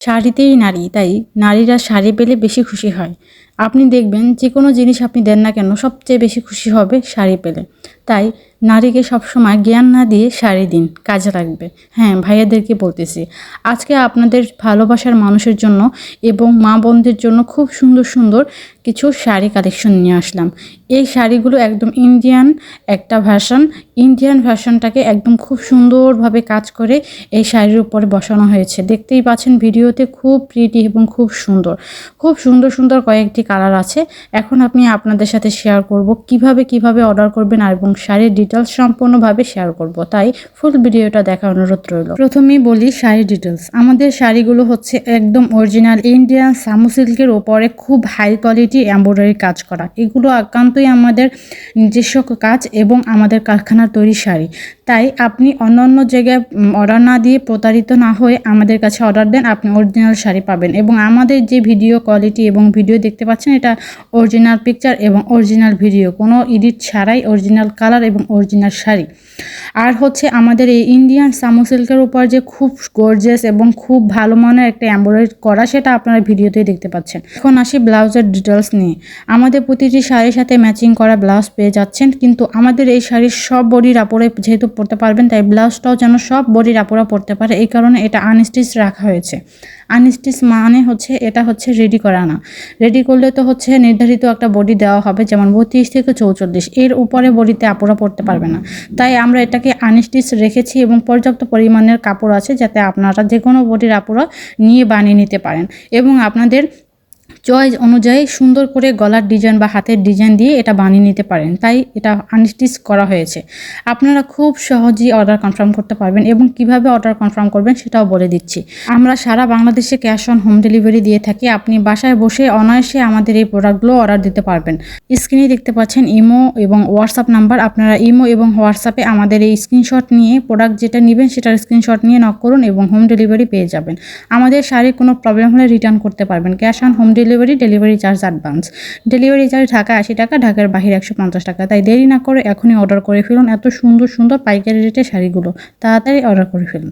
শাড়িতেই নারী, তাই নারীরা শাড়ি পেলে বেশি খুশি হয়। আপনি দেখবেন যে কোনো জিনিস আপনি দেন না কেন সবচেয়ে বেশি খুশি হবে শাড়ি পেলে। তাই নারীকে সবসময় জ্ঞান না দিয়ে শাড়ি দিন, কাজে লাগবে। হ্যাঁ, ভাইয়াদেরকে বলতেছি, আজকে আপনাদের ভালোবাসার মানুষের জন্য এবং মা বোনদের জন্য খুব সুন্দর সুন্দর কিছু শাড়ি কালেকশন নিয়ে আসলাম। এই শাড়িগুলো একদম একটা ইন্ডিয়ান ভার্সনটাকে একদম খুব সুন্দরভাবে কাজ করে এই শাড়ির উপরে বসানো হয়েছে। দেখতেই পাচ্ছেন ভিডিওতে, খুব প্রিটি এবং খুব সুন্দর সুন্দর কয়েকটি কালার আছে। এখন আমি আপনাদের সাথে শেয়ার করব কিভাবে অর্ডার করবেন এবং শাড়ির ডিটেলস সম্পূর্ণভাবে শেয়ার করব, তাই ফুল ভিডিওটা দেখার অনুরোধ রইল। প্রথমেই বলি শাড়ির ডিটেলস। আমাদের শাড়িগুলো হচ্ছে একদম অরিজিনাল ইন্ডিয়ান সামু সিল্কের ওপরে খুব হাই কোয়ালিটি এমব্রয়ডারি কাজ করা। এগুলো একান্তই আমাদের নিজস্ব কাজ এবং আমাদের কারখানার তৈরি শাড়ি। তাই আপনি অন্য জায়গায় অর্ডার না দিয়ে প্রতারিত না হয়ে আমাদের কাছে অর্ডার দেন, আপনি অরিজিনাল শাড়ি পাবেন। এবং আমাদের যে ভিডিও কোয়ালিটি এবং ভিডিও দেখতে পাচ্ছেন, এটা অরিজিনাল পিকচার এবং অরিজিনাল ভিডিও, কোনো এডিট ছাড়াই অরিজিনাল কালার এবং অরিজিনাল শাড়ি। আর হচ্ছে আমাদের এই ইন্ডিয়ান সামু সিল্কের উপর যে খুব গর্জিয়াস এবং খুব ভালো মানের একটা এমব্রয়ডারি করা, সেটা আপনারা ভিডিওতেই দেখতে পাচ্ছেন। এখন আসি ব্লাউজের ডিটেলস নিয়ে। আমাদের প্রতিটি শাড়ির সাথে ম্যাচিং করা ব্লাউজ পেয়ে যাচ্ছেন, কিন্তু আমাদের এই শাড়ির সব বডির আপুরে যেহেতু পরতে পারবেন, তাই ব্লাউজটাও যেন সব বডির আপুরা পরতে পারে, এই কারণে এটা আনস্টিচ রাখা হয়েছে। আনস্টিচ মানে হচ্ছে এটা হচ্ছে রেডি করা না। রেডি করলে তো হচ্ছে নির্ধারিত একটা বডি দেওয়া হবে, যেমন 32 থেকে 44, এর উপরে বডিতে আপুরা পরতে পারবে না। তাই আমরা এটাকে আনস্টিচ রেখেছি এবং পর্যাপ্ত পরিমাণের কাপড় আছে যাতে আপনারা যে কোনো বডির আপুরা নিয়ে বানিয়ে নিতে পারেন এবং আপনাদের চয়েস অনুযায়ী সুন্দর করে গলার ডিজাইন বা হাতের ডিজাইন দিয়ে এটা বানিয়ে নিতে পারেন। তাই এটা আনস্টিচ করা হয়েছে। আপনারা খুব সহজেই অর্ডার কনফার্ম করতে পারবেন এবং কিভাবে অর্ডার কনফার্ম করবেন সেটাও বলে দিচ্ছি। আমরা সারা বাংলাদেশে ক্যাশ অন হোম ডেলিভারি দিয়ে থাকি। আপনি বাসায় বসে অনায়াসে আমাদের এই প্রোডাক্টগুলো অর্ডার দিতে পারবেন। স্ক্রিনে দেখতে পাচ্ছেন ইমো এবং হোয়াটসঅ্যাপ নাম্বার। আপনারা ইমো এবং হোয়াটসঅ্যাপে আমাদের এই স্ক্রিনশট নিয়ে প্রোডাক্ট যেটা নেবেন সেটার স্ক্রিনশট নিয়ে নক করুন এবং হোম ডেলিভারি পেয়ে যাবেন। আমাদের শাড়ির কোনো প্রবলেম হলে রিটার্ন করতে পারবেন। Cash on home delivery charge advance. Delivery charge Dhaka 80 টাকা, ঢাকার বাহিরে 150 টাকা। তাই দেরি না করে এখনই অর্ডার করে ফেলুন এত সুন্দর পাইকারি রেটে শাড়িগুলো। তাড়াতাড়ি অর্ডার করে ফেলুন।